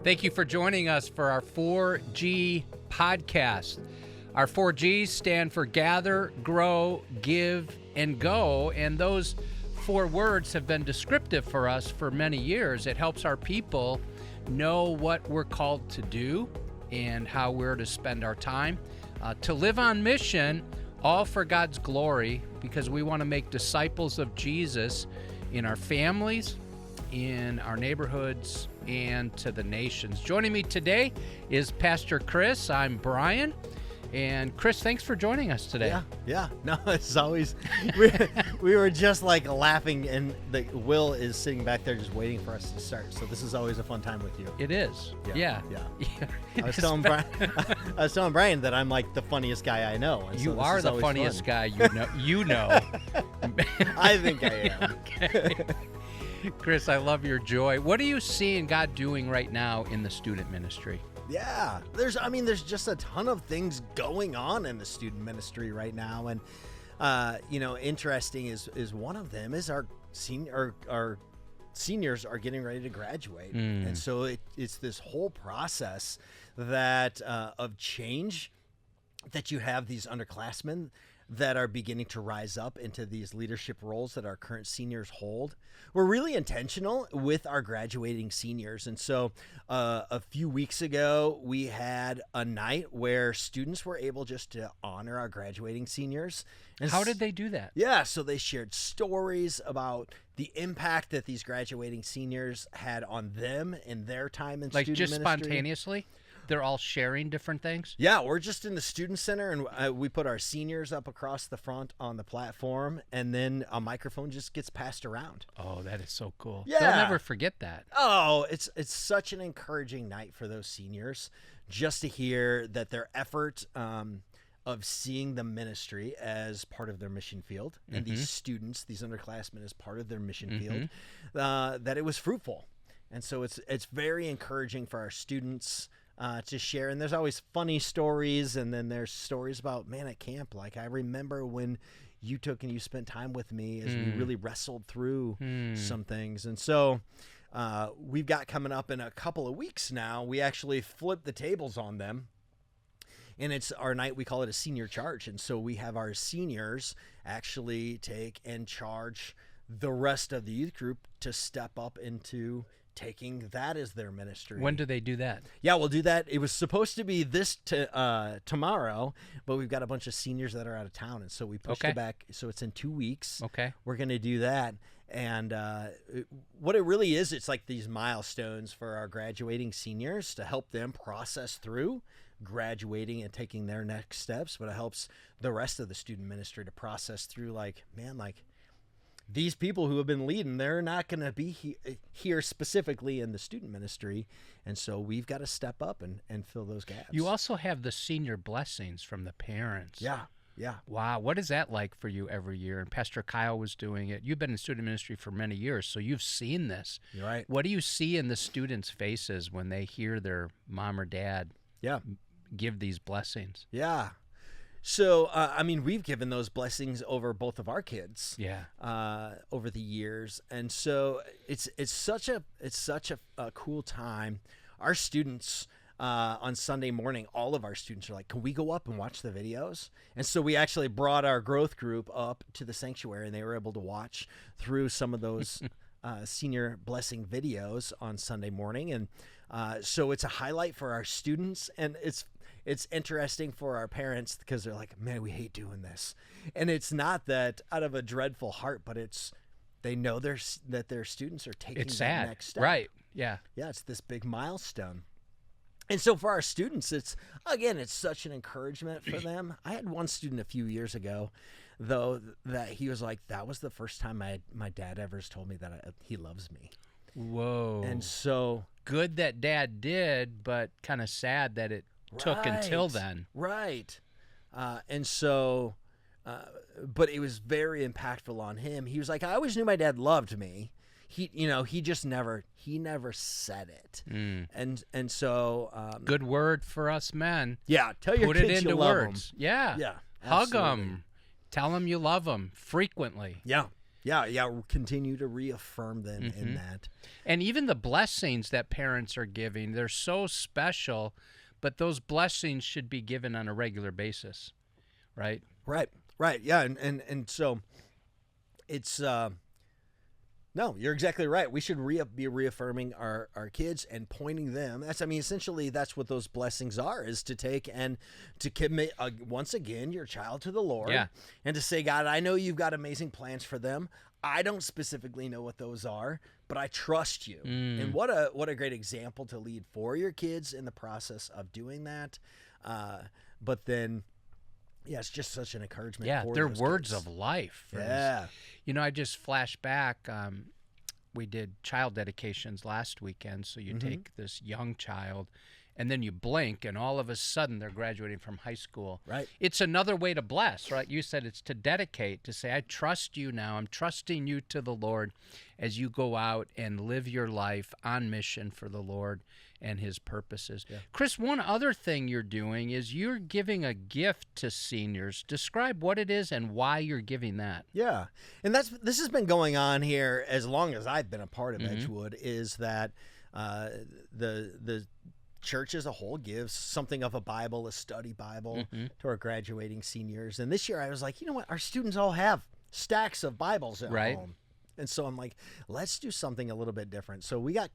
Thank you for joining us for our 4G podcast. Our 4Gs stand for gather, grow, give, and go. And those 4 words have been descriptive for us for many years. It helps our people know what we're called to do and how we're to spend our time. To live on mission, all for God's glory, because we want to make disciples of Jesus in our families, in our neighborhoods, and to the nations. Joining me today is Pastor Chris. I'm Brian. And Chris, thanks for joining us today. Yeah. No, it's always, we were just like laughing, and Will is sitting back there just waiting for us to start. So this is always a fun time with you. It is. Yeah. I was telling Brian that I'm like the funniest guy I know. And you so are the funniest guy you know. I think I am. Okay. Chris, I love your joy. What are you seeing God doing right now in the student ministry? Yeah, there's just a ton of things going on in the student ministry right now, and interesting is one of them is our seniors are getting ready to graduate, and so it's this whole process that of change that you have these underclassmen that are beginning to rise up into these leadership roles that our current seniors hold. We're really intentional with our graduating seniors. And so a few weeks ago, we had a night where students were able just to honor our graduating seniors. And how did they do that? Yeah, so they shared stories about the impact that these graduating seniors had on them in their time in student ministry. Like just spontaneously? They're all sharing different things? Yeah, we're just in the student center, and we put our seniors up across the front on the platform, and then a microphone just gets passed around. Oh, that is so cool. Yeah. They'll never forget that. Oh, it's such an encouraging night for those seniors just to hear that their effort of seeing the ministry as part of their mission field, and these students, these underclassmen, as part of their mission field, that it was fruitful. And so it's very encouraging for our students to share. And there's always funny stories, and then there's stories about, man, at camp, like I remember when you took and you spent time with me as we really wrestled through some things. And so we've got coming up in a couple of weeks now, we actually flip the tables on them, and it's our night, we call it a senior charge. And so we have our seniors actually take and charge the rest of the youth group to step up into taking that as their ministry. When do they do that? Yeah, we'll do that. It was supposed to be tomorrow, but we've got a bunch of seniors that are out of town, and so we pushed it back. So it's in 2 weeks. Okay. We're going to do that. And what it really is, it's like these milestones for our graduating seniors to help them process through graduating and taking their next steps, but it helps the rest of the student ministry to process through, like, man, like, these people who have been leading, they're not going to be here specifically in the student ministry. And so we've got to step up and fill those gaps. You also have the senior blessings from the parents. Yeah. Wow. What is that like for you every year? And Pastor Kyle was doing it. You've been in student ministry for many years, so you've seen this. You're right. What do you see in the students' faces when they hear their mom or dad give these blessings? Yeah. So, we've given those blessings over both of our kids, over the years, and so it's such a cool time. Our students on Sunday morning, all of our students are like, "Can we go up and watch the videos?" And so we actually brought our growth group up to the sanctuary, and they were able to watch through some of those senior blessing videos on Sunday morning, and so it's a highlight for our students, and it's interesting for our parents because they're like, man, we hate doing this. And it's not that out of a dreadful heart, but they know that their students are taking that next step. Right. Yeah. Yeah. It's this big milestone. And so for our students, it's such an encouragement for them. I had one student a few years ago, though, that he was like, that was the first time my dad ever told me that he loves me. Whoa. And so good that dad did, but kind of sad that it took until then. Right. And so, but it was very impactful on him. He was like, I always knew my dad loved me. He just never said it. And so, good word for us men. Yeah. Tell your Put kids it into you love words. them. Yeah. Yeah. Hug Absolutely. them. Tell them you love them frequently. Yeah. Yeah. Continue to reaffirm them in that. And even the blessings that parents are giving, they're so special, but those blessings should be given on a regular basis, right? Right. Yeah. And so it's, no, you're exactly right. We should be reaffirming our kids and pointing them. Essentially, that's what those blessings are, is to take and to commit, once again, your child to the Lord. Yeah. And to say, God, I know you've got amazing plans for them. I don't specifically know what those are, but I trust you. And what a great example to lead for your kids in the process of doing that. But then, yeah, it's just such an encouragement. Yeah, for they're those words kids. of life. Yeah. I just flashed back. We did child dedications last weekend. So you take this young child and then you blink and all of a sudden they're graduating from high school. Right. It's another way to bless, right? You said it's to dedicate, to say, I trust you now. I'm trusting you to the Lord as you go out and live your life on mission for the Lord and his purposes. Yeah. Chris, one other thing you're doing is you're giving a gift to seniors. Describe what it is and why you're giving that. Yeah. And this has been going on here as long as I've been a part of Edgewood, is that the church as a whole gives something of a Bible, a study Bible to our graduating seniors. And this year I was like, you know what? Our students all have stacks of Bibles at home. And so I'm like, let's do something a little bit different. So we got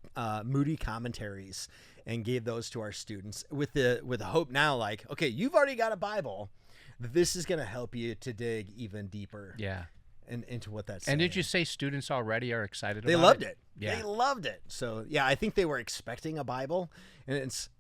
Moody commentaries and gave those to our students with the hope now, like, okay, you've already got a Bible. This is going to help you to dig even deeper. Yeah. And into what that's. And did you say students already are excited about it? They loved it. Yeah. They loved it. So yeah, I think they were expecting a Bible, and it's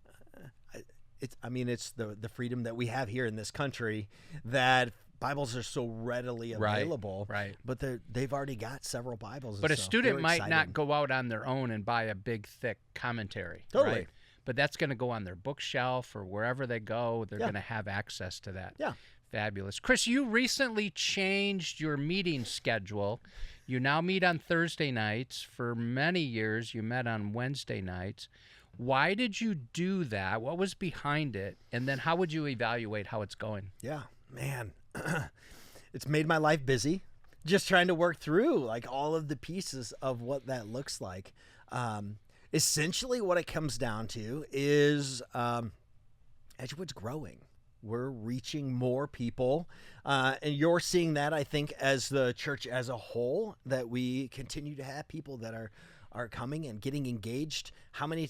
the freedom that we have here in this country that Bibles are so readily available. Right. But they've already got several Bibles. But a student might not go out on their own and buy a big, thick commentary. Totally. Right? But that's going to go on their bookshelf or wherever they go. They're going to have access to that. Yeah. Fabulous. Chris, you recently changed your meeting schedule. You now meet on Thursday nights. For many years, you met on Wednesday nights. Why did you do that? What was behind it? And then how would you evaluate how it's going? Yeah, man. It's made my life busy. Just trying to work through like all of the pieces of what that looks like. Essentially what it comes down to is Edgewood's growing. We're reaching more people, and you're seeing that, I think, as the church as a whole, that we continue to have people that are coming and getting engaged. How many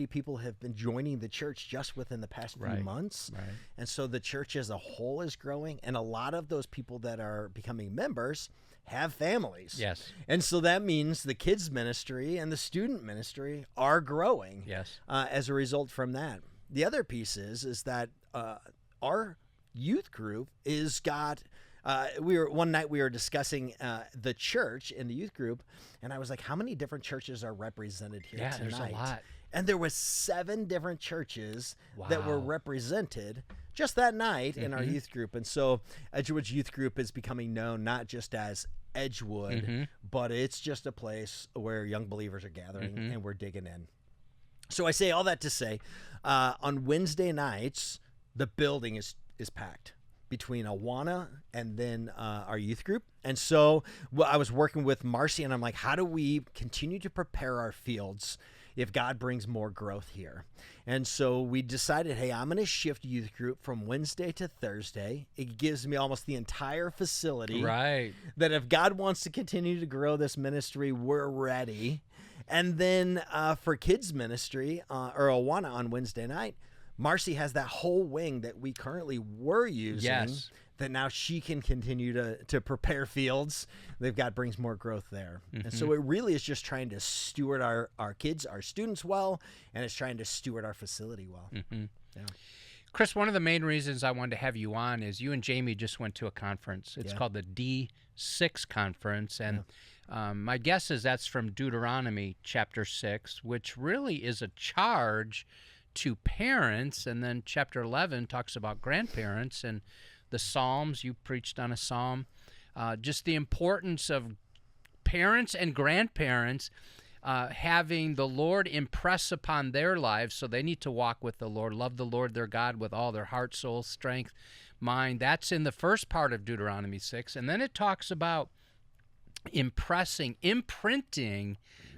people have been joining the church just within the past few months? Right. And so the church as a whole is growing, and a lot of those people that are becoming members have families. Yes. And so that means the kids ministry and the student ministry are growing. Yes. As a result from that. The other piece is that our youth group is got. One night we were discussing the church in the youth group, and I was like, "How many different churches are represented here tonight?" There's a lot. And there was 7 different churches that were represented just that night in our youth group. And so Edgewood's youth group is becoming known not just as Edgewood, but it's just a place where young believers are gathering and we're digging in. So I say all that to say, on Wednesday nights, the building is packed between Awana and then our youth group. And so I was working with Marcy, and I'm like, how do we continue to prepare our fields if God brings more growth here? And so we decided, hey, I'm going to shift youth group from Wednesday to Thursday. It gives me almost the entire facility. Right. That if God wants to continue to grow this ministry, we're ready. And then for kids ministry or Awana on Wednesday night, Marcy has that whole wing that we currently were using that now she can continue to prepare fields. They've got brings more growth there. And so it really is just trying to steward our kids, our students well, and it's trying to steward our facility well. Yeah. Chris, one of the main reasons I wanted to have you on is you and Jamie just went to a conference. It's called the D6 conference. And my guess is that's from Deuteronomy chapter 6, which really is a charge to parents. And then chapter 11 talks about grandparents and the Psalms. You preached on a Psalm. Just the importance of parents and grandparents having the Lord impress upon their lives, so they need to walk with the Lord, love the Lord their God with all their heart, soul, strength, mind. That's in the first part of Deuteronomy 6. And then it talks about imprinting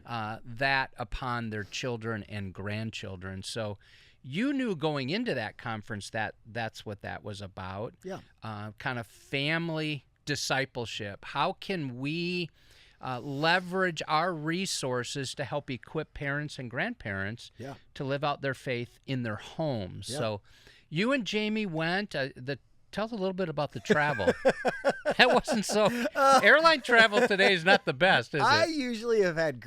that upon their children and grandchildren. So you knew going into that conference that that's what that was about. Yeah. Kind of family discipleship. How can we leverage our resources to help equip parents and grandparents to live out their faith in their homes? Yeah. So you and Jamie went. Tell us a little bit about the travel. That wasn't so. Airline travel today is not the best, is I it? usually have had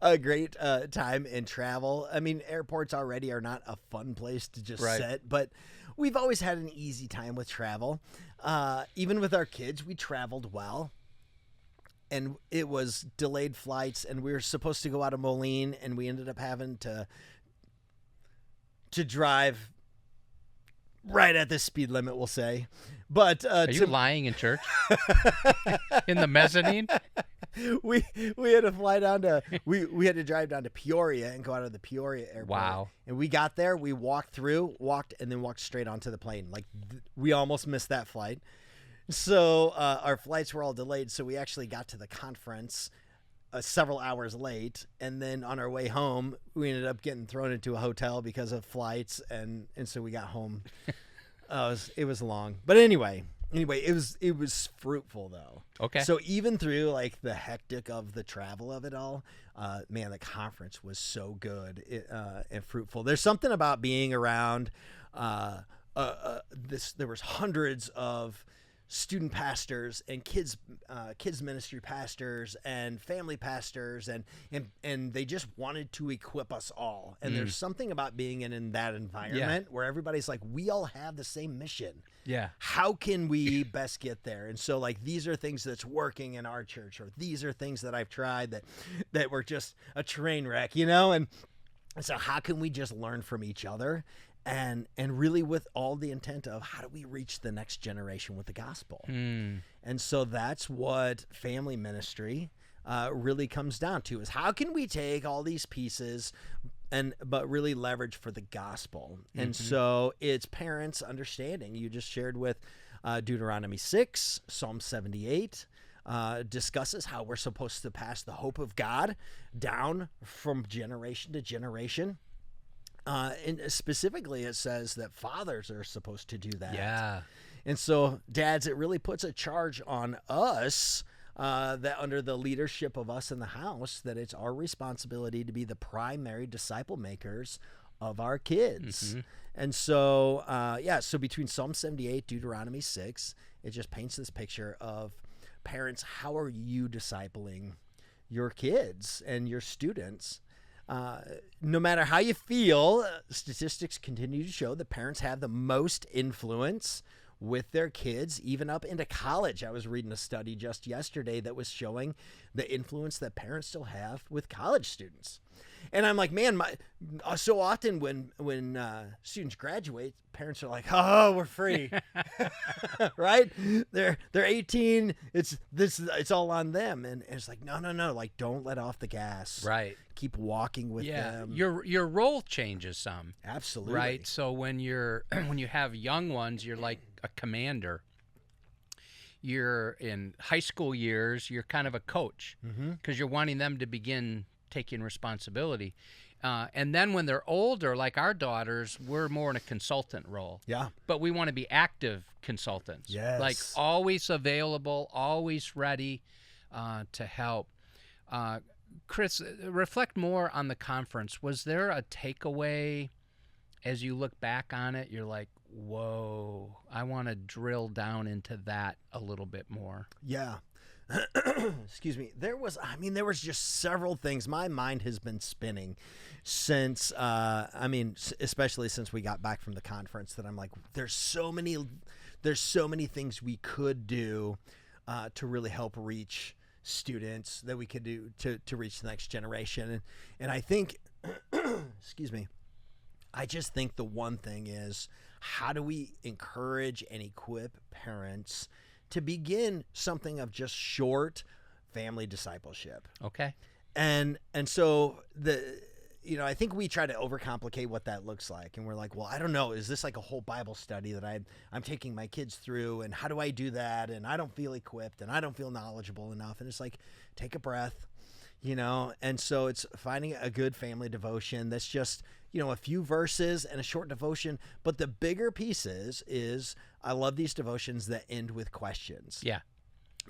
a great time in travel. I mean, airports already are not a fun place to just sit, but we've always had an easy time with travel. Even with our kids, we traveled well. And it was delayed flights, and we were supposed to go out of Moline, and we ended up having to drive right at the speed limit, we'll say. But are you lying in church? In the mezzanine? We had to fly down to we had to drive down to Peoria and go out of the Peoria airport. Wow. And we got there, we walked and then walked straight onto the plane. Like we almost missed that flight. So our flights were all delayed, so we actually got to the conference several hours late, and then on our way home, we ended up getting thrown into a hotel because of flights, and so we got home. It was long, but anyway, it was fruitful though. Okay. So even through like the hectic of the travel of it all, man, the conference was so good and fruitful. There's something about being around this. There was hundreds of student pastors and kids ministry pastors and family pastors and they just wanted to equip us all. And there's something about being in that environment where everybody's like, we all have the same mission. Yeah. How can we best get there? And so like, these are things that's working in our church, or these are things that I've tried that were just a train wreck, and so how can we just learn from each other? And really with all the intent of how do we reach the next generation with the gospel? And so that's what family ministry really comes down to, is how can we take all these pieces but really leverage for the gospel? And so it's parents understanding. You just shared with Deuteronomy 6, Psalm 78, discusses how we're supposed to pass the hope of God down from generation to generation. And specifically, it says that fathers are supposed to do that. Yeah. And so, dads, it really puts a charge on us that under the leadership of us in the house, that it's our responsibility to be the primary disciple makers of our kids. And so, so between Psalm 78, Deuteronomy 6, it just paints this picture of parents, how are you discipling your kids and your students? No matter how you feel, statistics continue to show that parents have the most influence with their kids, even up into college. I was reading a study just yesterday that was showing the influence that parents still have with college students. And I'm like, man, so often when students graduate, parents are like, "Oh, we're free," right? They're 18. It's all on them, and it's like, no. Like, don't let off the gas. Right. Keep walking with them. Your role changes some. Absolutely. Right. So when you have young ones, you're like a commander. You're in high school years. You're kind of a coach because you're wanting them to begin taking responsibility. And then when they're older, like our daughters, we're more in a consultant role. Yeah. But we want to be active consultants. Yes. Like always available, always ready to help. Chris, reflect more on the conference. Was there a takeaway as you look back on it? You're like, whoa, I want to drill down into that a little bit more. Yeah. Excuse me. There was just several things. My mind has been spinning since, especially since we got back from the conference, that I'm like, there's so many things we could do to really help reach students, that we could do to reach the next generation. And I think, excuse me, I just think the one thing is, how do we encourage and equip parents to begin something of just short family discipleship? Okay. And so I think we try to overcomplicate what that looks like. And we're like, well, I don't know. Is this like a whole Bible study that I'm taking my kids through? And how do I do that? And I don't feel equipped and I don't feel knowledgeable enough. And it's like, take a breath, And so it's finding a good family devotion that's just, a few verses and a short devotion. But the bigger piece is I love these devotions that end with questions. Yeah.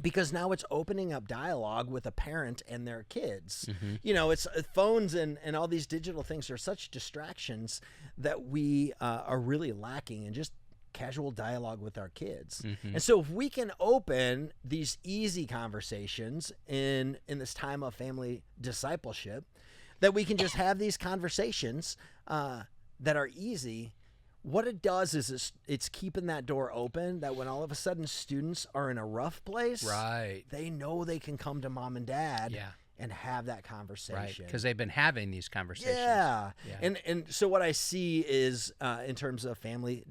Because now it's opening up dialogue with a parent and their kids. Mm-hmm. It's phones and all these digital things are such distractions that we are really lacking in just casual dialogue with our kids. Mm-hmm. And so if we can open these easy conversations in this time of family discipleship, that we can just have these conversations that are easy. What it does is it's keeping that door open, that when all of a sudden students are in a rough place, right, they know they can come to mom and dad yeah. and have that conversation. Right, because they've been having these conversations. Yeah. And so what I see is in terms of family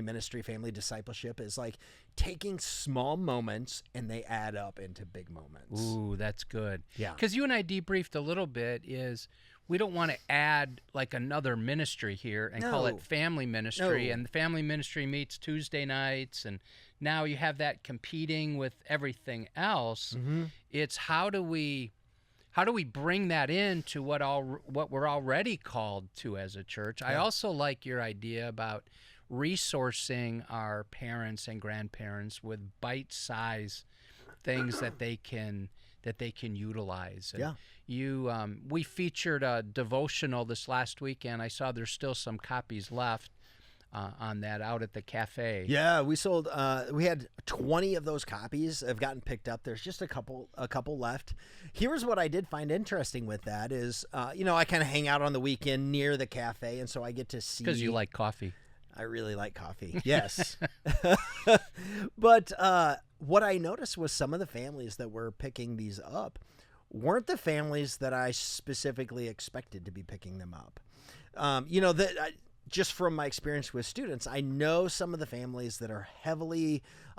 ministry, family discipleship is like taking small moments and they add up into big moments. Ooh, that's good. Yeah. Because you and I debriefed a little bit is we don't want to add like another ministry here and call it family ministry. No. And the family ministry meets Tuesday nights, and now you have that competing with everything else. Mm-hmm. It's how do we bring that into what we're already called to as a church? Yeah. I also like your idea about resourcing our parents and grandparents with bite-sized things that they can utilize. And we featured a devotional this last weekend. I saw there's still some copies left on that out at the cafe. Yeah, we sold. We had 20 of those copies have gotten picked up. There's just a couple left. Here's what I did find interesting with that is, I kind of hang out on the weekend near the cafe, and so I get to see. Because you like coffee. I really like coffee. Yes. But what I noticed was some of the families that were picking these up weren't the families that I specifically expected to be picking them up. Just from my experience with students, I know some of the families that are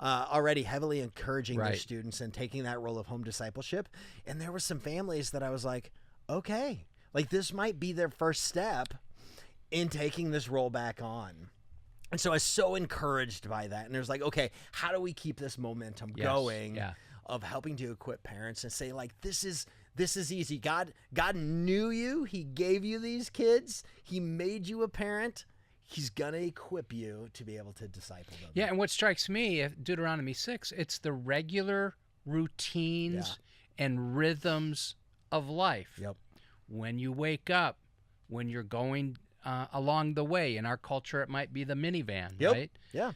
already heavily encouraging their students and taking that role of home discipleship. And there were some families that I was like, okay, like this might be their first step in taking this role back on. And so I was so encouraged by that. And there's like, okay, how do we keep this momentum going of helping to equip parents and say, like, this is easy. God knew you. He gave you these kids. He made you a parent. He's going to equip you to be able to disciple them. Yeah, and what strikes me, Deuteronomy 6, it's the regular routines and rhythms of life. Yep. When you wake up, when you're going along the way. In our culture, it might be the minivan, right? Yeah.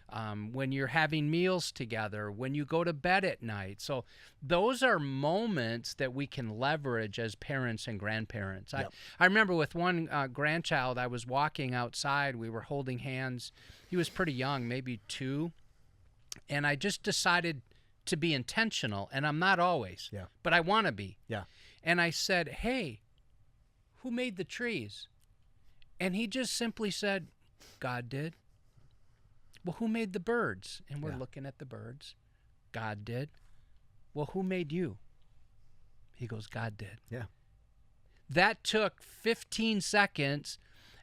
When you're having meals together, when you go to bed at night. So those are moments that we can leverage as parents and grandparents. Yep. I remember with one grandchild, I was walking outside. We were holding hands. He was pretty young, maybe 2. And I just decided to be intentional. And I'm not always, but I want to be. Yeah. And I said, hey, who made the trees? And he just simply said, God did. Well, who made the birds? And we're looking at the birds. God did. Well, who made you? He goes, God did. Yeah. That took 15 seconds,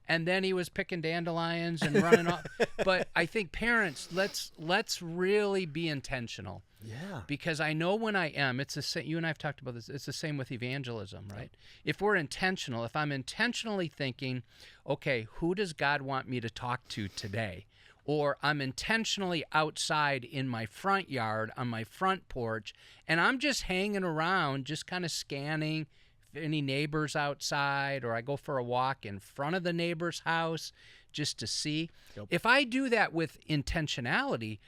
and then he was picking dandelions and running off. But I think parents, let's really be intentional. Yeah. Because I know when I am, it's the same. You and I have talked about this. It's the same with evangelism, right? If we're intentional, if I'm intentionally thinking, okay, who does God want me to talk to today? Or I'm intentionally outside in my front yard, on my front porch, and I'm just hanging around, just kind of scanning if any neighbors outside, or I go for a walk in front of the neighbor's house just to see. Yep. If I do that with intentionality,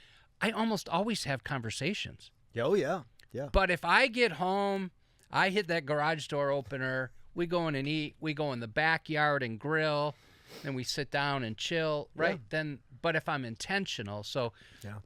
I almost always have conversations. Oh, yeah. Yeah. But if I get home, I hit that garage door opener, we go in and eat, we go in the backyard and grill, then we sit down and chill, right? Yeah. But if I'm intentional, so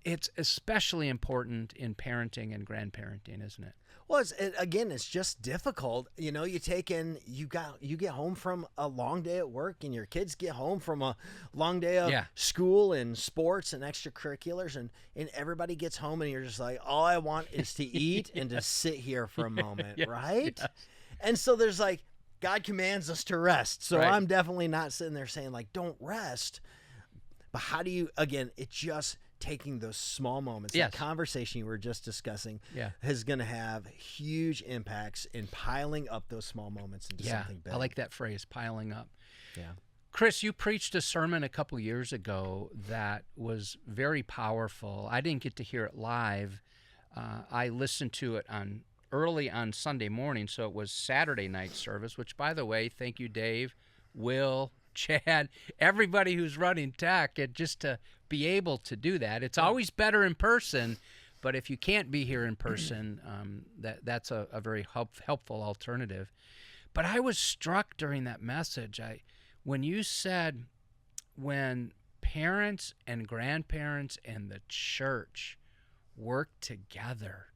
it's especially important in parenting and grandparenting, isn't it? Well, it's just difficult. You get home from a long day at work, and your kids get home from a long day of school and sports and extracurriculars, and everybody gets home, and you're just like, all I want is to eat and to sit here for a moment, right? Yeah. And so there's like, God commands us to rest. So Right. I'm definitely not sitting there saying like, don't rest. But how do you, again, it's just taking those small moments. Yes. That conversation you were just discussing Yeah. is going to have huge impacts in piling up those small moments into something big. I like that phrase, piling up. Yeah. Chris, you preached a sermon a couple years ago that was very powerful. I didn't get to hear it live. I listened to it early on Sunday morning, so it was Saturday night service, which, by the way, thank you, Dave, Will, Chad, everybody who's running tech, and just to be able to do that. It's always better in person, but if you can't be here in person, that's a very helpful alternative. But I was struck during that message. When you said when parents and grandparents and the church work together,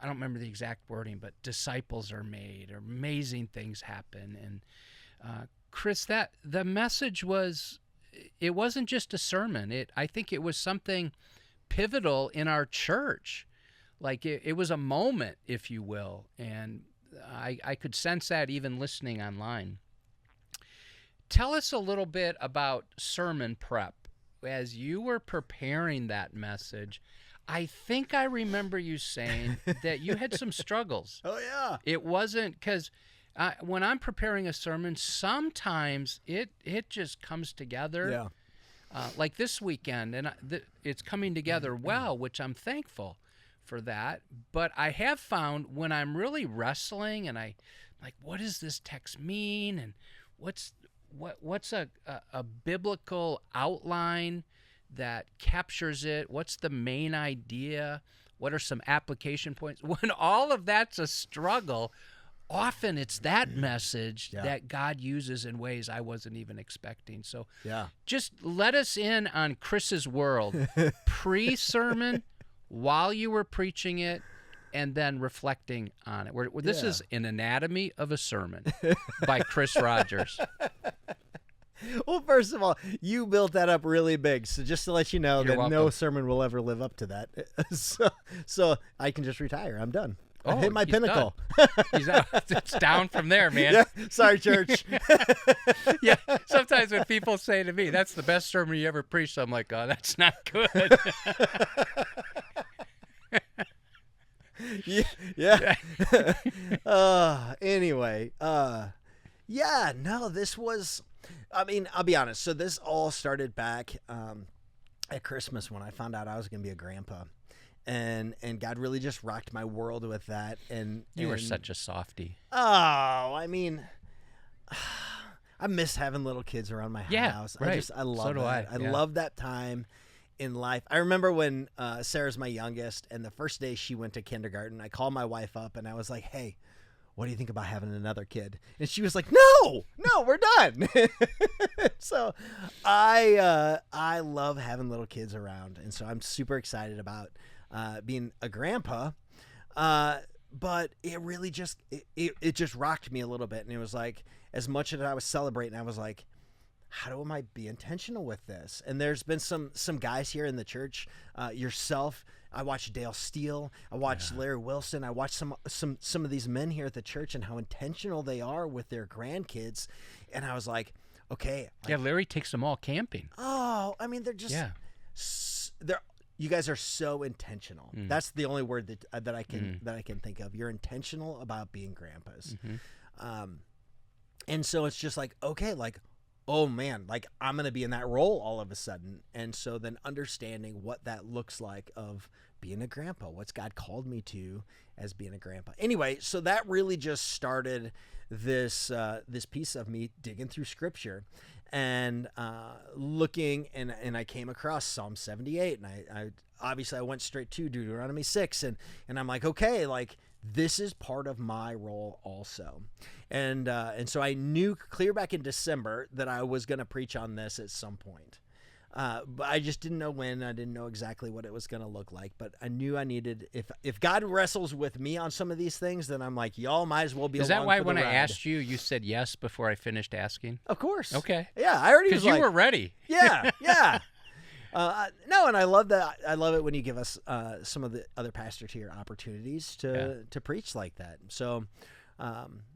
I don't remember the exact wording, but disciples are made, or amazing things happen. And Chris, the message it wasn't just a sermon. I think it was something pivotal in our church. Like it was a moment, if you will. And I could sense that even listening online. Tell us a little bit about sermon prep. As you were preparing that message, I think I remember you saying that you had some struggles. Oh, yeah. It wasn't because when I'm preparing a sermon, sometimes it just comes together. Yeah. Like this weekend, and it's coming together well, which I'm thankful for that. But I have found when I'm really wrestling and I like, what does this text mean? And what's a biblical outline that captures it? What's the main idea? What are some application points? When all of that's a struggle, often it's that message that God uses in ways I wasn't even expecting. So just let us in on Chris's world, pre-sermon, while you were preaching it, and then reflecting on it. This is An Anatomy of a Sermon by Chris Rogers. Well, first of all, you built that up really big. So just to let you know that no sermon will ever live up to that. So I can just retire. I'm done. I hit my pinnacle. It's down from there, man. Yeah. Sorry, church. Yeah. Sometimes when people say to me, that's the best sermon you ever preached, I'm like, oh, that's not good. Yeah. Anyway. No, this was, I mean, I'll be honest. So this all started back at Christmas when I found out I was going to be a grandpa. And God really just rocked my world with that. And you were such a softie. Oh, I mean, I miss having little kids around my house. Right. I love so do that. I love that time in life. I remember when Sarah's my youngest, and the first day she went to kindergarten, I called my wife up and I was like, hey, what do you think about having another kid? And she was like, no, we're done. So I love having little kids around. And so I'm super excited about being a grandpa. But it really just, it just rocked me a little bit. And it was like, as much as I was celebrating, I was like, how do I be intentional with this? And there's been some guys here in the church, yourself. I watched Dale Steele. I watched Larry Wilson. I watched some of these men here at the church and how intentional they are with their grandkids. And I was like, okay. Larry takes them all camping. Oh, I mean, they're just, you guys are so intentional. That's the only word that I can think of. You're intentional about being grandpas. And so it's just like, okay, like, oh man, like I'm going to be in that role all of a sudden. And so then understanding what that looks like of being a grandpa, what's God called me to as being a grandpa. Anyway, so that really just started this piece of me digging through scripture and looking, and I came across Psalm 78, and I obviously I went straight to Deuteronomy 6, and I'm like, okay, like this is part of my role also. And so I knew clear back in December that I was going to preach on this at some point. But I just didn't know when. I didn't know exactly what it was going to look like. But I knew I needed, if God wrestles with me on some of these things, then I'm like, y'all might as well be along for the ride. Is that why when I asked you, you said yes before I finished asking? Of course. Okay. Yeah, I already was because you were ready. Yeah. No, and I love that. I love it when you give us some of the other pastors here opportunities to preach like that. So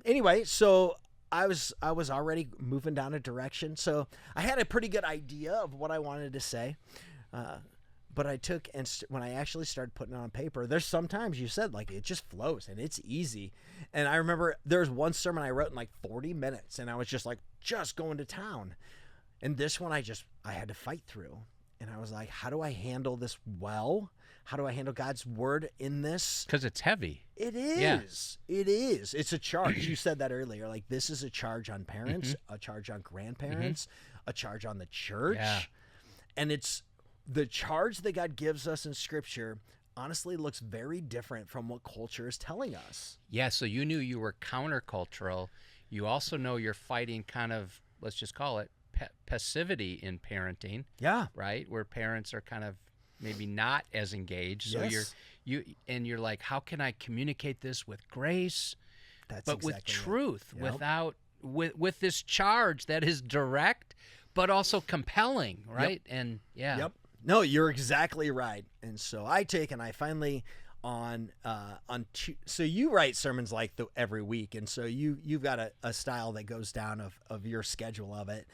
Anyway, so I was already moving down a direction, so I had a pretty good idea of what I wanted to say. But I took when I actually started putting it on paper, there's sometimes you said like it just flows and it's easy. And I remember there was one sermon I wrote in like 40 minutes, and I was just going to town. And this one I had to fight through, and I was like, how do I handle this well? How do I handle God's word in this? Because it's heavy. It is. Yeah. It is. It's a charge. You said that earlier. Like, this is a charge on parents, a charge on grandparents, a charge on the church. Yeah. And it's the charge that God gives us in Scripture honestly looks very different from what culture is telling us. Yeah, so you knew you were countercultural. You also know you're fighting kind of, let's just call it, passivity in parenting. Yeah. Right? Where parents are kind of maybe not as engaged. So Yes. you're like, how can I communicate this with grace, That's but exactly with truth, Yep. without with this charge that is direct, but also compelling, right? Yep. And yeah. Yep. No, you're exactly right. And so I finally so you write sermons like every week, and so you've got a style that goes down of your schedule of it.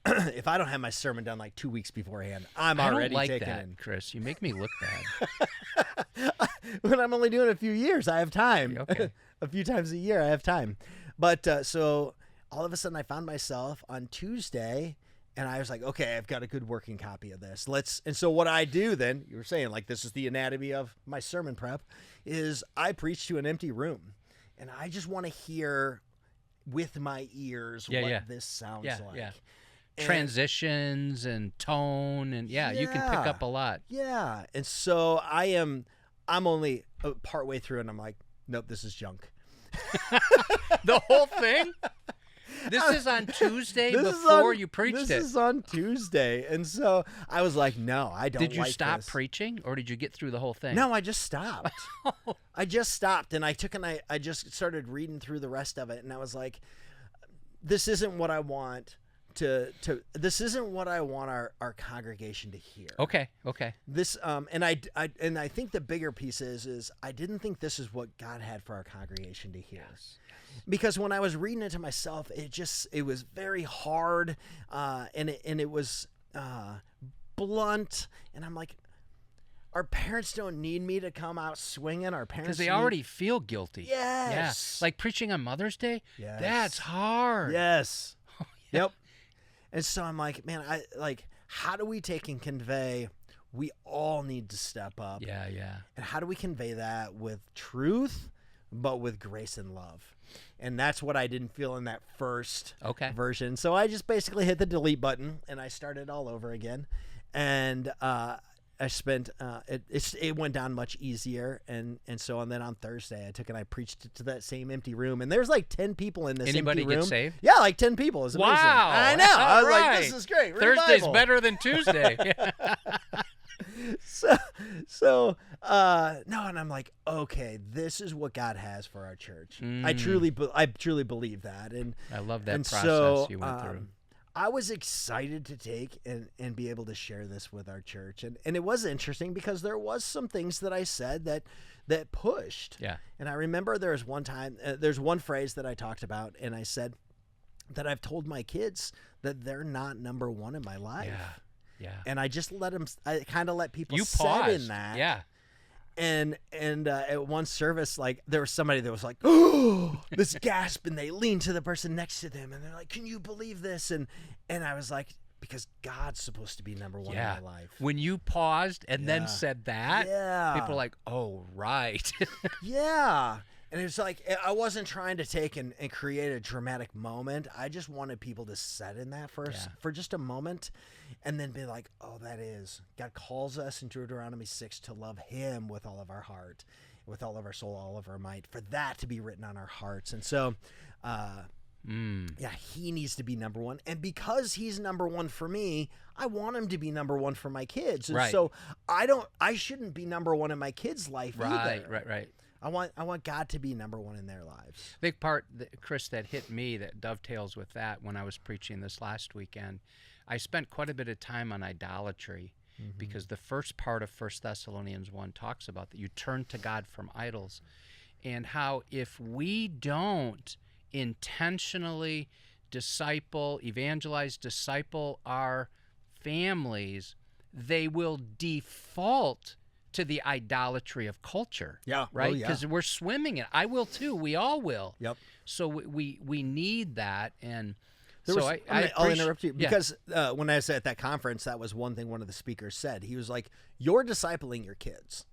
If I don't have my sermon done like 2 weeks beforehand, I'm already like taken that, in. Chris. You make me look bad. When I'm only doing a few years, I have time. Okay. A few times a year, I have time. But so all of a sudden, I found myself on Tuesday, and I was like, okay, I've got a good working copy of this. And so what I do then, you were saying like this is the anatomy of my sermon prep, is I preach to an empty room, and I just want to hear with my ears what this sounds like. Yeah. Transitions and tone, and you can pick up a lot. Yeah. And so I'm only partway through, and I'm like, nope, this is junk. The whole thing? This is on Tuesday before you preached it. This is on Tuesday. And so I was like, no, I don't like this. Did you stop preaching, or did you get through the whole thing? No, I just stopped. I just stopped, and I just started reading through the rest of it, and I was like, this isn't what I want this isn't what I want our congregation to hear. Okay. This and I think the bigger piece is I didn't think this is what God had for our congregation to hear. Yes. Because when I was reading it to myself, it was very hard, and it was blunt, and I'm like, our parents don't need me to come out swinging. Our parents, because they already feel guilty. Yes. Yeah. Like preaching on Mother's Day. Yes. That's hard. Yes. Yep. And so I'm like, man, how do we take and convey? We all need to step up. Yeah. And how do we convey that with truth, but with grace and love? And that's what I didn't feel in that first version. So I just basically hit the delete button, and I started all over again. And I spent it went down much easier, and then on Thursday I took and I preached it to that same empty room, and there's like 10 people in this Anybody empty room. get saved? Yeah, like 10 people. It's amazing. Wow, I know. I was right. like, this is great. Thursday's Revival. better than Tuesday. So and I'm like, okay, this is what God has for our church. I truly believe that, and I love that process so, you went through. I was excited to take and be able to share this with our church. And it was interesting because there was some things that I said that pushed. Yeah. And I remember there was one time, there's one phrase that I talked about, and I said that I've told my kids that they're not number one in my life. Yeah. And I just I kind of let people You sit paused. in that. Yeah. And at one service, like there was somebody that was like, oh, this gasp, and they leaned to the person next to them, and they're like, can you believe this? And I was like, because God's supposed to be number one in my life. When you paused and then said that, people are like, oh, right. Yeah. And it's like, I wasn't trying to take and create a dramatic moment. I just wanted people to sit in that for just a moment, and then be like, oh, that is. God calls us in Deuteronomy 6 to love him with all of our heart, with all of our soul, all of our might, for that to be written on our hearts. And so, he needs to be number one. And because he's number one for me, I want him to be number one for my kids. And so I shouldn't be number one in my kids' life either. Right. I want God to be number one in their lives. Big part, Chris, that hit me that dovetails with that when I was preaching this last weekend. I spent quite a bit of time on idolatry because the first part of 1 Thessalonians 1 talks about that you turn to God from idols. and how if we don't intentionally evangelize, disciple our families, they will default to the idolatry of culture. Yeah. Right? Oh, yeah. Because we're swimming in it. I will too. We all will. Yep. So we need that. And I'll interrupt you yeah. because when I was at that conference, that was one thing one of the speakers said. He was like, "You're discipling your kids.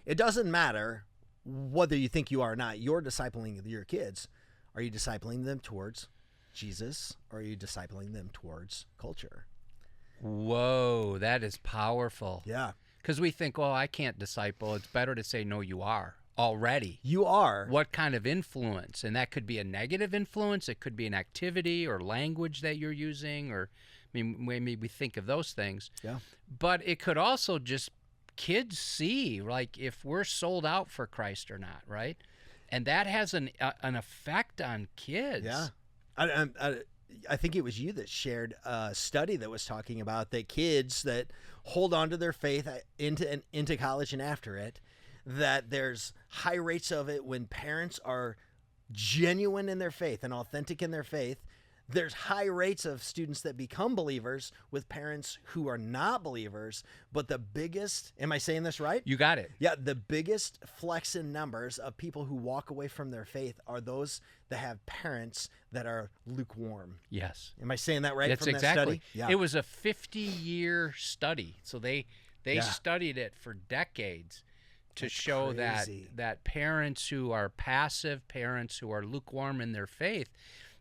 It doesn't matter whether you think you are or not. You're discipling your kids. Are you discipling them towards Jesus, or are you discipling them towards culture?" Whoa, that is powerful. Yeah. Because we think, well, I can't disciple. It's better to say, no, you are already. You are. What kind of influence? And that could be a negative influence. It could be an activity or language that you're using, or maybe we think of those things. Yeah. But it could also just kids see, like, if we're sold out for Christ or not, right? And that has an effect on kids. Yeah. I think it was you that shared a study that was talking about that kids that hold on to their faith into college and after it, that there's high rates of it when parents are genuine in their faith and authentic in their faith. There's high rates of students that become believers with parents who are not believers. But the biggest, am I saying this right? You got it. Yeah, the biggest flex in numbers of people who walk away from their faith are those that have parents that are lukewarm. Yes. Am I saying that right? That's from exactly. That study? Yeah. It was a 50-year study. So they Yeah. studied it for decades to show crazy. that parents who are passive, parents who are lukewarm in their faith,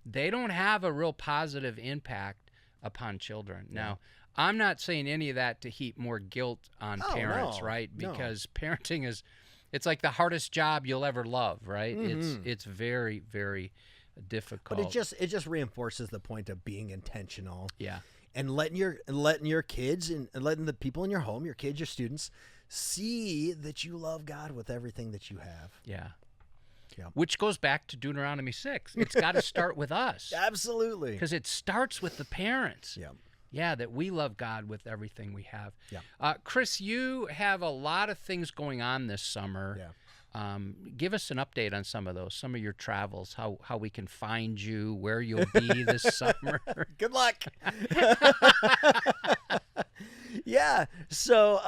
they don't have a real positive impact upon children. Yeah. Now, I'm not saying any of that to heap more guilt on parents, no, right? no. Because parenting it's like the hardest job you'll ever love, right? Mm-hmm. It's very, very difficult. But it just reinforces the point of being intentional. Yeah. And letting your kids and letting the people in your home, your kids, your students, see that you love God with everything that you have. Yeah. Yeah. Which goes back to Deuteronomy 6. It's got to start with us. Absolutely. Because it starts with the parents. Yeah. Yeah, that we love God with everything we have. Yeah. Chris, you have a lot of things going on this summer. Yeah. Give us an update on some of those, some of your travels, how we can find you, where you'll be this summer. Good luck. Yeah. So,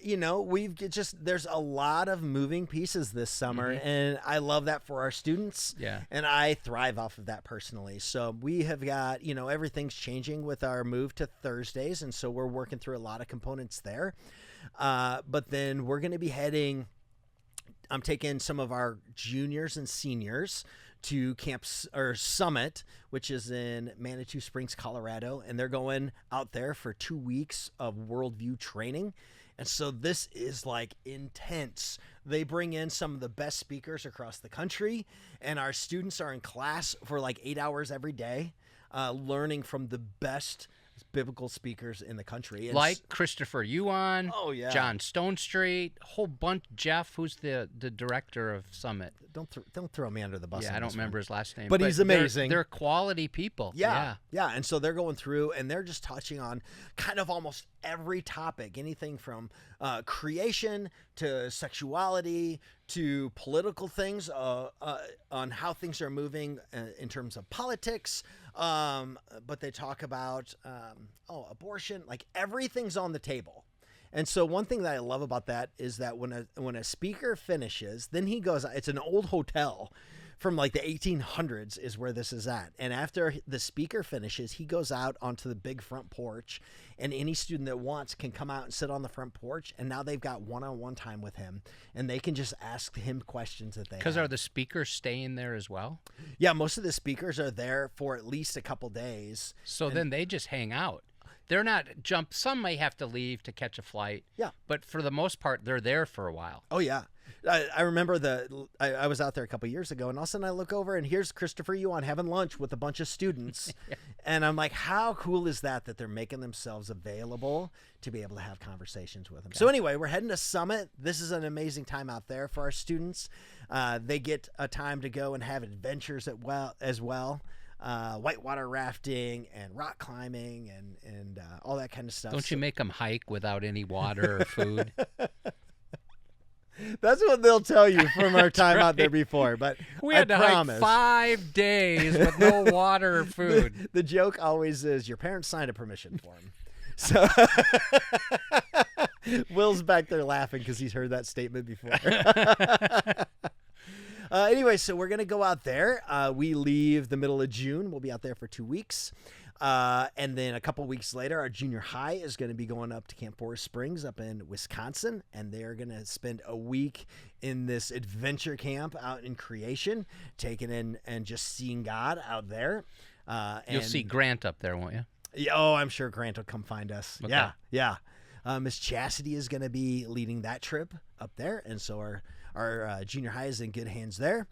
there's a lot of moving pieces this summer, and I love that for our students. Yeah. And I thrive off of that personally. So we have got, everything's changing with our move to Thursdays. And so we're working through a lot of components there. But then we're going to be I'm taking some of our juniors and seniors to Summit, which is in Manitou Springs, Colorado, and they're going out there for 2 weeks of worldview training. And so this is like intense. They bring in some of the best speakers across the country, and our students are in class for like 8 hours every day, learning from the best biblical speakers in the country. And like Christopher Yuan, oh yeah, John Stone Street, a whole bunch. Jeff, who's the director of Summit. Don't throw me under the bus. Yeah, I don't remember his last name, but he's amazing. They're quality people. Yeah. And so they're going through and they're just touching on kind of almost every topic, anything from creation to sexuality to political things, on how things are moving in terms of politics. But they talk about abortion, like everything's on the table. And so one thing that I love about that is that when a speaker finishes, then he goes, it's an old hotel from like the 1800s is where this is at. And after the speaker finishes, he goes out onto the big front porch, and any student that wants can come out and sit on the front porch. And now they've got one-on-one time with him, and they can just ask him questions that they have. Because are the speakers staying there as well? Yeah, most of the speakers are there for at least a couple days. So then they just hang out. They're not some may have to leave to catch a flight. Yeah. But for the most part, they're there for a while. Oh, yeah. I remember I was out there a couple years ago, and all of a sudden I look over, and here's Christopher Yuan having lunch with a bunch of students. Yeah. And I'm like, how cool is that they're making themselves available to be able to have conversations with them. Yeah. So anyway, we're heading to Summit. This is an amazing time out there for our students. They get a time to go and have adventures as well. Whitewater rafting and rock climbing and all that kind of stuff. Don't you make them hike without any water or food? That's what they'll tell you from our time out there before. But we had to promise, hike 5 days with no water or food. The joke always is your parents signed a permission form. So Will's back there laughing because he's heard that statement before. Anyway, so we're going to go out there. We leave the middle of June. We'll be out there for 2 weeks. And then a couple weeks later, our junior high is going to be going up to Camp Forest Springs up in Wisconsin. And they're going to spend a week in this adventure camp out in Creation, taking in and just seeing God out there. You'll see Grant up there, won't you? Yeah, oh, I'm sure Grant will come find us. Okay. Yeah. Miss Chastity is going to be leading that trip up there. And so our junior high is in good hands there.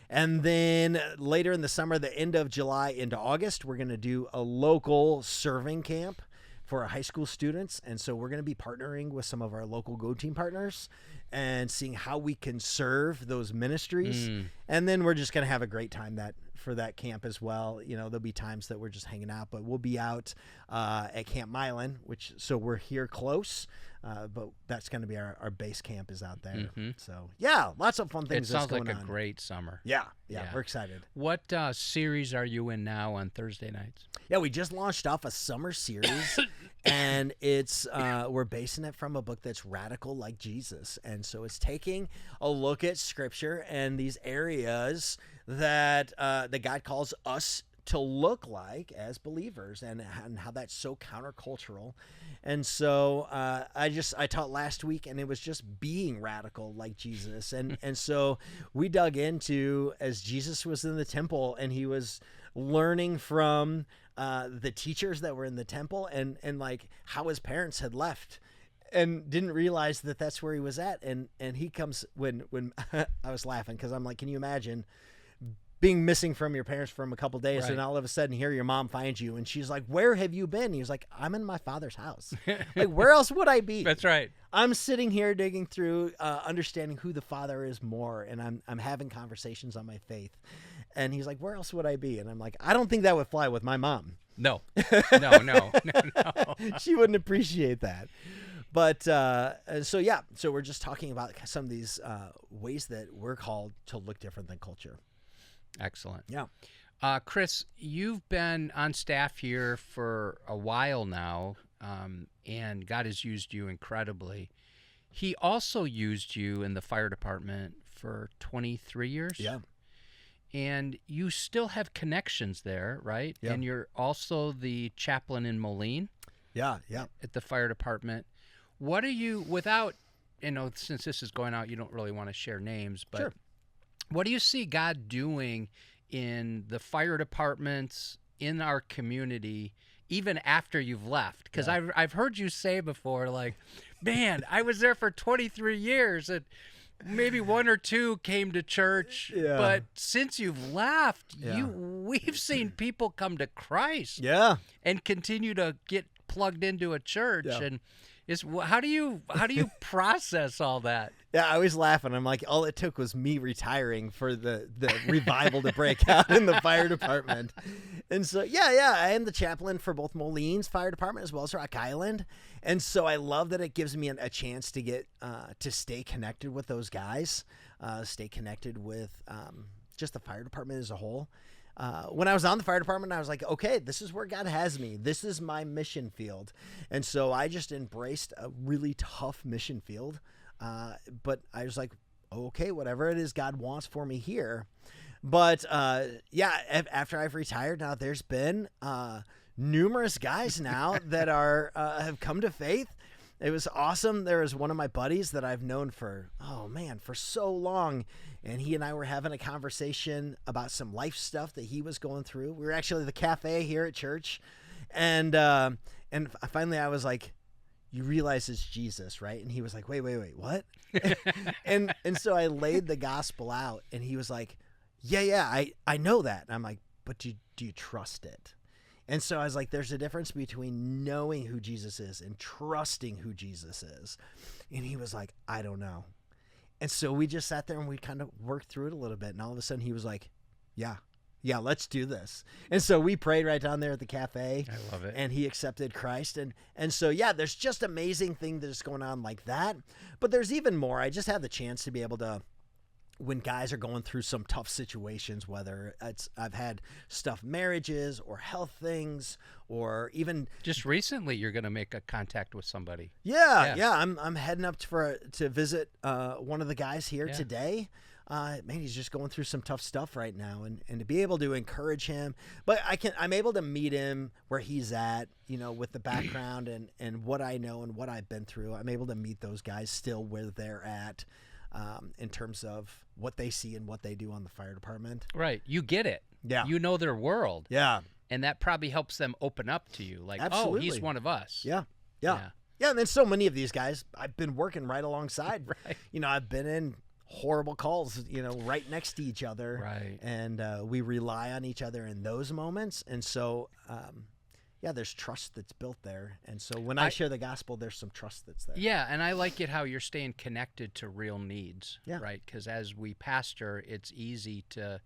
And then later in the summer, the end of July into August, we're going to do a local serving camp for our high school students. And so we're going to be partnering with some of our local Go Team partners and seeing how we can serve those ministries. And then we're just going to have a great time for that camp as well. You know, there'll be times that we're just hanging out, but we'll be out at Camp Milan, so we're here close. But that's going to be our base camp is out there. Mm-hmm. So yeah, lots of fun things. It sounds going like a on. great summer. Yeah, we're excited. What series are you in now on Thursday nights? Yeah, we just launched off a summer series, and it's we're basing it from a book that's radical like Jesus, and so it's taking a look at Scripture and these areas that God calls us to look like as believers, and how that's so countercultural. And so I taught last week, and it was just being radical like Jesus. And so we dug into, as Jesus was in the temple and he was learning from the teachers that were in the temple, and like how his parents had left and didn't realize that that's where he was at. And he comes when I was laughing because I'm like, can you imagine being missing from your parents from a couple days, right, and all of a sudden here your mom finds you and she's like, where have you been? He was like, I'm in my Father's house. Like, where else would I be? That's right. I'm sitting here digging through, understanding who the Father is more, and I'm having conversations on my faith. And he's like, where else would I be? And I'm like, I don't think that would fly with my mom. No. She wouldn't appreciate that. But so we're just talking about some of these ways that we're called to look different than culture. Excellent. Yeah. Chris, you've been on staff here for a while now, and God has used you incredibly. He also used you in the fire department for 23 years. Yeah. And you still have connections there, right? Yeah. And you're also the chaplain in Moline. Yeah. At the fire department. What are you, without, since this is going out, you don't really want to share names, but sure, what do you see God doing in the fire departments, in our community, even after you've left? Because I've heard you say before, like, man, I was there for 23 years, and maybe one or two came to church, but since you've left, we've seen people come to Christ, and continue to get plugged into a church, and how do you process all that? Yeah, I was laughing. I'm like, all it took was me retiring for the revival to break out in the fire department. And so, I am the chaplain for both Moline's fire department as well as Rock Island. And so I love that it gives me a chance to get to stay connected with those guys, stay connected with just the fire department as a whole. When I was on the fire department, I was like, okay, this is where God has me. This is my mission field. And so I just embraced a really tough mission field. But I was like, okay, whatever it is God wants for me here. But after I've retired now, there's been numerous guys now that have come to faith. It was awesome. There was one of my buddies that I've known for so long. And he and I were having a conversation about some life stuff that he was going through. We were actually at the cafe here at church. And finally I was like, you realize it's Jesus, right? And he was like, wait, what? and so I laid the gospel out, and he was like, I know that. And I'm like, but do you trust it? And so I was like, there's a difference between knowing who Jesus is and trusting who Jesus is. And he was like, I don't know. And so we just sat there and we kind of worked through it a little bit. And all of a sudden he was like, yeah, Yeah, let's do this. And so we prayed right down there at the cafe. I love it. And he accepted Christ. And so, yeah, there's just amazing things that's going on like that. But there's even more. I just had the chance to be able to, when guys are going through some tough situations, whether I've had stuff, marriages or health things, or even just recently you're going to make a contact with somebody. Yeah. I'm heading up to visit one of the guys here today. Man, he's just going through some tough stuff right now, and to be able to encourage him, but I'm able to meet him where he's at, with the background and what I know and what I've been through. I'm able to meet those guys still where they're at, in terms of what they see and what they do on the fire department. Right. You get it. Yeah. You know their world. Yeah. And that probably helps them open up to you. Like, Absolutely. Oh, he's one of us. Yeah. And then so many of these guys I've been working right alongside. Right. I've been in horrible calls, right next to each other. Right. And we rely on each other in those moments. And so, there's trust that's built there. And so when I share the gospel, there's some trust that's there. Yeah, and I like it how you're staying connected to real needs, right? Because as we pastor, it's easy to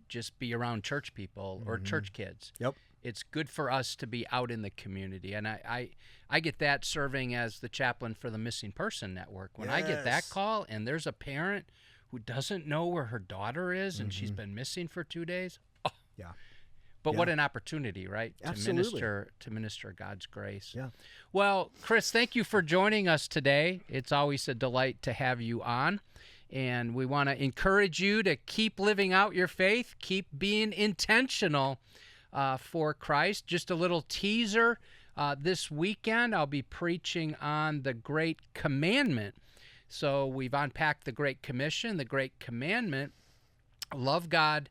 just be around church people or church kids. Yep. It's good for us to be out in the community. And I get that serving as the chaplain for the Missing Person Network. When I get that call and there's a parent who doesn't know where her daughter is and she's been missing for 2 days. Oh. Yeah. But what an opportunity, right? Absolutely. To minister God's grace. Yeah. Well, Chris, thank you for joining us today. It's always a delight to have you on. And we want to encourage you to keep living out your faith, keep being intentional for Christ. Just a little teaser. This weekend, I'll be preaching on the Great Commandment. So we've unpacked the Great Commission, the Great Commandment, love God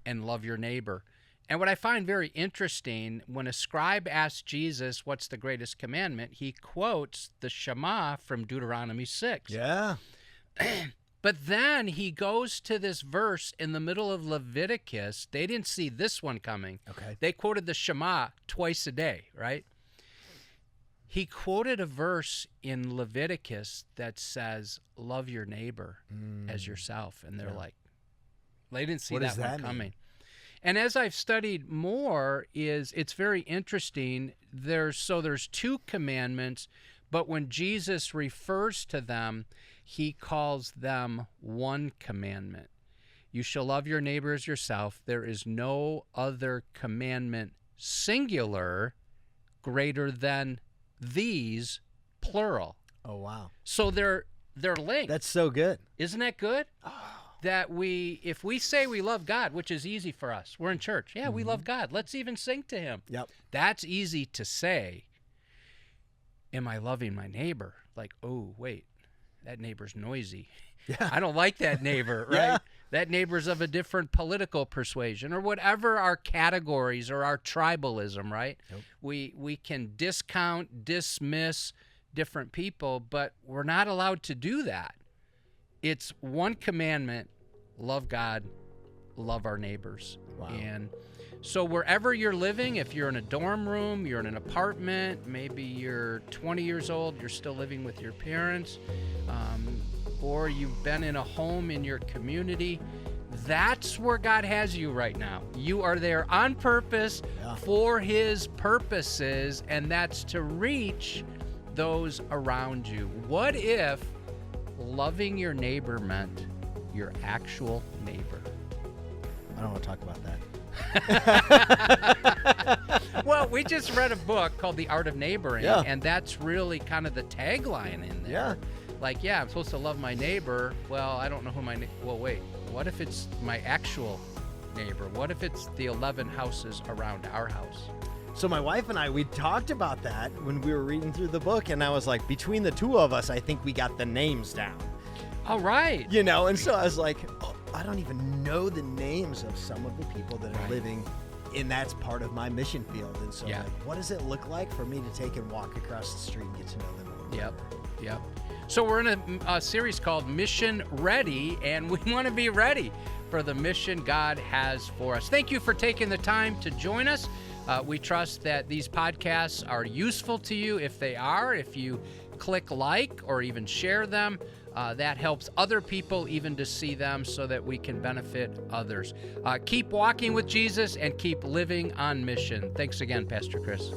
and love your neighbor. And what I find very interesting, when a scribe asks Jesus, what's the greatest commandment, he quotes the Shema from Deuteronomy 6. Yeah. But then he goes to this verse in the middle of Leviticus. They didn't see this one coming. Okay. They quoted the Shema twice a day, right? He quoted a verse in Leviticus that says, love your neighbor as yourself. And they're like, they didn't see that one coming. And as I've studied more, it's very interesting. There's 2 commandments, but when Jesus refers to them, he calls them one commandment. You shall love your neighbor as yourself. There is no other commandment, singular, greater than these, plural. Oh, wow. So they're linked. That's so good. Isn't that good? That if we say we love God, which is easy for us, we're in church. Yeah, we love God. Let's even sing to him. Yep. That's easy to say. Am I loving my neighbor? Like, oh, wait, that neighbor's noisy. Yeah. I don't like that neighbor, right? Yeah. That neighbor's of a different political persuasion or whatever our categories or our tribalism, right? Yep. We can discount, dismiss different people, but we're not allowed to do that. It's one commandment, love God, love our neighbors. Wow. And so wherever you're living, if you're in a dorm room, you're in an apartment, maybe you're 20 years old, you're still living with your parents, or you've been in a home in your community, that's where God has you right now. You are there on purpose for his purposes, and that's to reach those around you. What if loving your neighbor meant your actual neighbor? I don't want to talk about that. Well, we just read a book called The Art of Neighboring, and that's really kind of the tagline in there. Yeah. Like, I'm supposed to love my neighbor. Well, I don't know who well, wait, what if it's my actual neighbor? What if it's the 11 houses around our house? So my wife and I, we talked about that when we were reading through the book, and I was like, between the two of us, I think we got the names down. All right. And so I was like, I don't even know the names of some of the people that are living in that part of my mission field. And so like, what does it look like for me to take and walk across the street and get to know them a little better? Yep. So we're in a series called Mission Ready, and we want to be ready for the mission God has for us. Thank you for taking the time to join us. We trust that these podcasts are useful to you. If they are, if you click like or even share them. That helps other people even to see them so that we can benefit others. Keep walking with Jesus and keep living on mission. Thanks again, Pastor Chris.